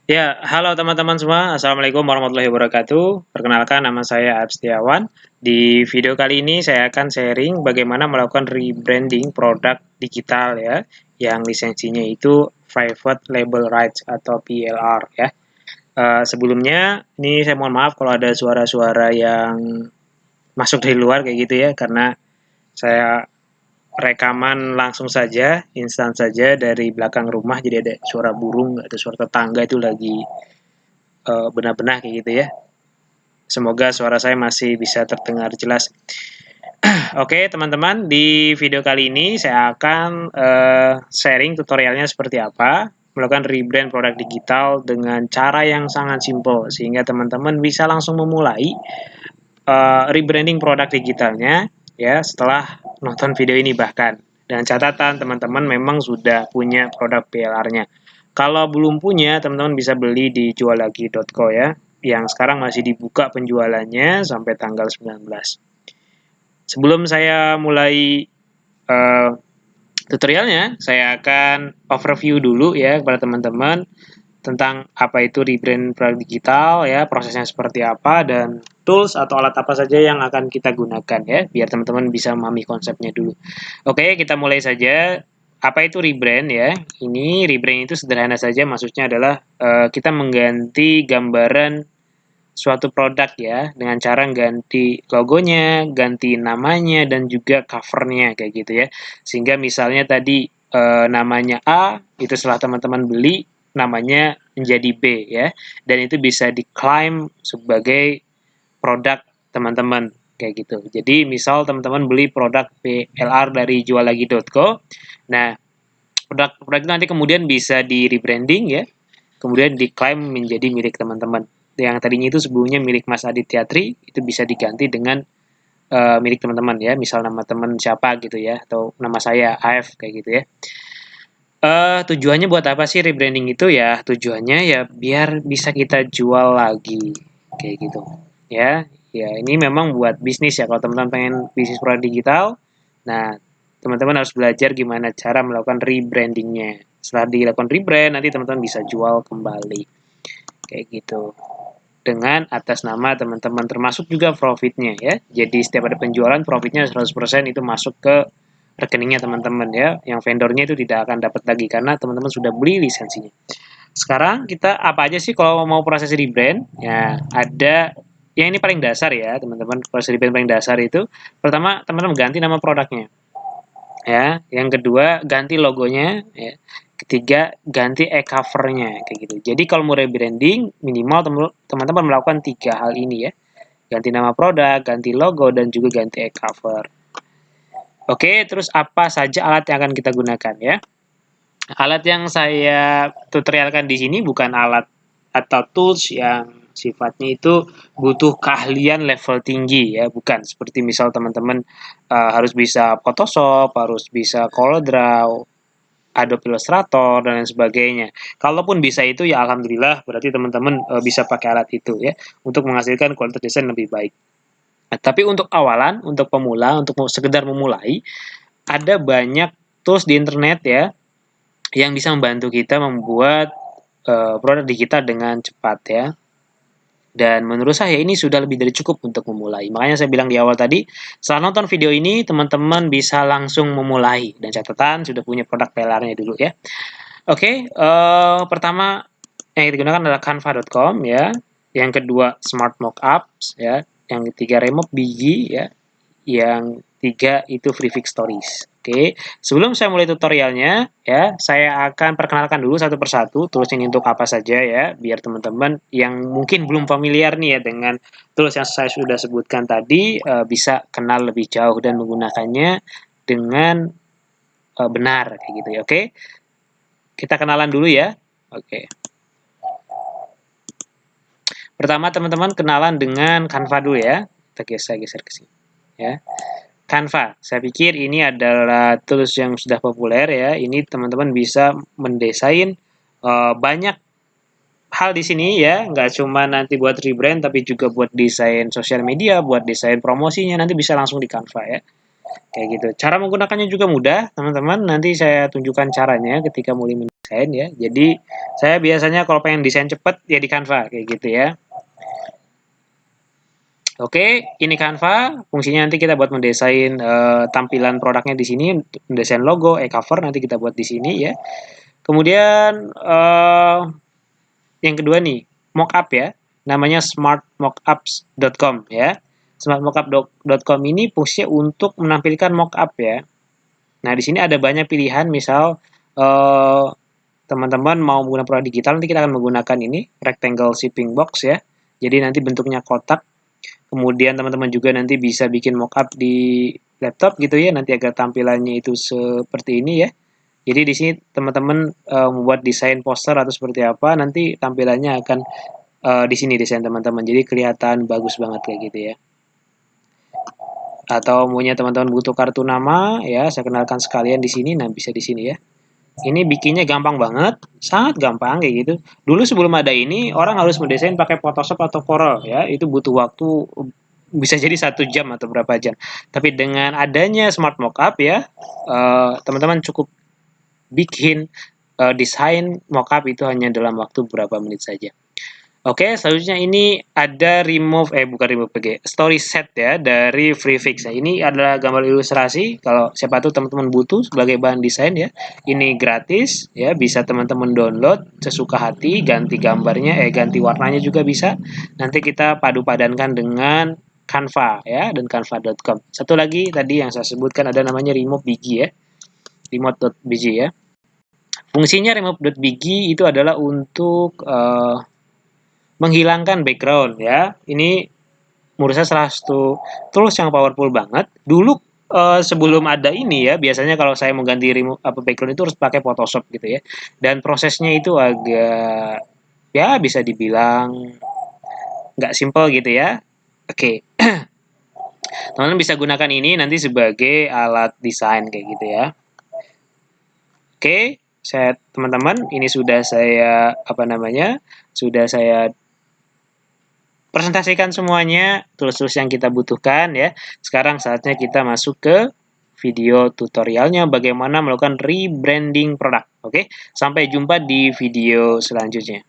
Ya, halo teman-teman semua. Assalamualaikum warahmatullahi wabarakatuh. Perkenalkan, nama saya Arif Setiawan. Di video kali ini saya akan sharing bagaimana melakukan rebranding produk digital ya, yang lisensinya itu Private Label Rights atau PLR ya. Sebelumnya, ini saya mohon maaf kalau ada suara-suara yang masuk dari luar kayak gitu ya, karena saya rekaman langsung saja, instan saja dari belakang rumah, jadi ada suara burung atau suara tetangga itu lagi benah-benah kayak gitu ya. Semoga suara saya masih bisa terdengar jelas. Oke, teman-teman, di video kali ini saya akan sharing tutorialnya seperti apa melakukan rebrand produk digital dengan cara yang sangat simple sehingga teman-teman bisa langsung memulai rebranding produk digitalnya ya setelah nonton video ini bahkan. Dan catatan teman-teman memang sudah punya produk PLR-nya. Kalau belum punya, teman-teman bisa beli di juallagi.co ya, yang sekarang masih dibuka penjualannya sampai tanggal 19. Sebelum saya mulai uh, tutorialnya, saya akan overview dulu ya kepada teman-teman tentang apa itu rebrand produk digital ya, prosesnya seperti apa, dan tools atau alat apa saja yang akan kita gunakan ya, biar teman-teman bisa memahami konsepnya dulu. Oke, kita mulai saja. Apa itu rebrand ya? Ini rebrand itu sederhana saja, maksudnya adalah kita mengganti gambaran suatu produk ya, dengan cara ganti logonya, ganti namanya, dan juga covernya kayak gitu ya. Sehingga misalnya tadi namanya A, itu setelah teman-teman beli, namanya menjadi B ya. Dan itu bisa diklaim sebagai produk teman-teman kayak gitu. Jadi misal teman-teman beli produk PLR dari juallagi.co, nah produk itu nanti kemudian bisa di rebranding ya, kemudian diklaim menjadi milik teman-teman. Yang tadinya itu sebelumnya milik Mas Aditya Tri, itu bisa diganti dengan milik teman-teman ya, misal nama teman siapa gitu ya, atau nama saya AF kayak gitu ya. Tujuannya buat apa sih rebranding itu ya? Tujuannya ya biar bisa kita jual lagi kayak gitu ya. Ya ini memang buat bisnis ya, kalau teman-teman pengen bisnis produk digital. Nah, teman-teman harus belajar gimana cara melakukan rebrandingnya. Setelah dilakukan rebrand, nanti teman-teman bisa jual kembali kayak gitu dengan atas nama teman-teman, termasuk juga profitnya ya. Jadi setiap ada penjualan, profitnya 100% itu masuk ke rekeningnya teman-teman ya. Yang vendornya itu tidak akan dapat lagi karena teman-teman sudah beli lisensinya. Sekarang kita apa aja sih kalau mau proses rebrand? Ya, ada yang ini paling dasar ya, teman-teman. Proses rebrand paling dasar itu pertama teman-teman ganti nama produknya. Ya, yang kedua ganti logonya ya. Ketiga, ganti e-covernya kayak gitu. Jadi kalau mau rebranding, minimal teman-teman melakukan tiga hal ini ya. Ganti nama produk, ganti logo, dan juga ganti e-cover. Oke, terus apa saja alat yang akan kita gunakan ya? Alat yang saya tutorialkan di sini bukan alat atau tools yang sifatnya itu butuh keahlian level tinggi ya, bukan. Seperti misal teman-teman harus bisa Photoshop, harus bisa CorelDRAW, Adobe Illustrator dan lain sebagainya. Kalaupun bisa itu ya alhamdulillah, berarti teman-teman bisa pakai alat itu ya untuk menghasilkan kualitas desain lebih baik. Nah, tapi untuk awalan, untuk pemula, untuk sekedar memulai, ada banyak tools di internet ya yang bisa membantu kita membuat produk digital dengan cepat ya. Dan menurut saya ini sudah lebih dari cukup untuk memulai. Makanya saya bilang di awal tadi, setelah nonton video ini, teman-teman bisa langsung memulai. Dan catatan sudah punya produk PLR-nya dulu ya. Oke, pertama yang kita gunakan adalah canva.com ya. Yang kedua Smart Mockups ya. Yang ketiga Remove Bigi ya. Yang tiga itu Free Fix Stories. Oke, sebelum saya mulai tutorialnya ya, saya akan perkenalkan dulu satu persatu tools ini untuk apa saja ya, biar teman-teman yang mungkin belum familiar nih ya dengan tools yang saya sudah sebutkan tadi bisa kenal lebih jauh dan menggunakannya dengan benar kayak gitu ya. Oke. Kita kenalan dulu ya. Oke. Pertama teman-teman kenalan dengan Canva dulu ya. Kita geser ke sini ya. Canva, saya pikir ini adalah tools yang sudah populer ya. Ini teman-teman bisa mendesain banyak hal di sini ya. Nggak cuma nanti buat rebrand, tapi juga buat desain sosial media, buat desain promosinya, nanti bisa langsung di Canva ya. Kayak gitu. Cara menggunakannya juga mudah, teman-teman. Nanti saya tunjukkan caranya ketika mulai mendesain ya. Jadi, saya biasanya kalau pengen desain cepat ya di Canva kayak gitu ya. Oke, ini Canva. Fungsinya nanti kita buat mendesain tampilan produknya di sini, mendesain logo, cover nanti kita buat di sini ya. Kemudian yang kedua nih, mockup ya. Namanya smartmockups.com ya. Smartmockup.com ini fungsinya untuk menampilkan mockup ya. Nah, di sini ada banyak pilihan, misal teman-teman mau menggunakan produk digital, nanti kita akan menggunakan ini, rectangle shipping box ya. Jadi nanti bentuknya kotak. Kemudian teman-teman juga nanti bisa bikin mockup di laptop gitu ya, nanti agar tampilannya itu seperti ini ya. Jadi di sini teman-teman membuat desain poster atau seperti apa, nanti tampilannya akan di sini desain teman-teman. Jadi kelihatan bagus banget kayak gitu ya. Atau maunya teman-teman butuh kartu nama ya, saya kenalkan sekalian di sini. Nah, bisa di sini ya. Ini bikinnya gampang banget, sangat gampang kayak gitu. Dulu sebelum ada ini, orang harus mendesain pakai Photoshop atau Corel ya, itu butuh waktu bisa jadi 1 jam atau berapa jam. Tapi dengan adanya Smart Mockup ya, teman-teman cukup bikin desain mockup itu hanya dalam waktu beberapa menit saja. Oke, selanjutnya ini ada bukan remove PG, story set ya dari Freefix. Nah, ini adalah gambar ilustrasi. Kalau siapa tuh teman-teman butuh sebagai bahan desain ya, ini gratis ya, bisa teman-teman download sesuka hati, ganti gambarnya, ganti warnanya juga bisa. Nanti kita padu padankan dengan Canva ya, dan canva.com. Satu lagi tadi yang saya sebutkan ada namanya remove BG ya, remote.bg ya. Fungsinya remove.bg itu adalah untuk menghilangkan background ya. Ini menurut saya salah satu tools yang powerful banget. Dulu sebelum ada ini ya, biasanya kalau saya mau ganti background itu harus pakai Photoshop gitu ya. Dan prosesnya itu agak ya bisa dibilang nggak simple gitu ya. Oke. Teman-teman bisa gunakan ini nanti sebagai alat desain kayak gitu ya. Oke, teman-teman ini sudah saya sudah saya presentasikan semuanya, tools-tools yang kita butuhkan ya. Sekarang saatnya kita masuk ke video tutorialnya bagaimana melakukan rebranding produk. Oke, sampai jumpa di video selanjutnya.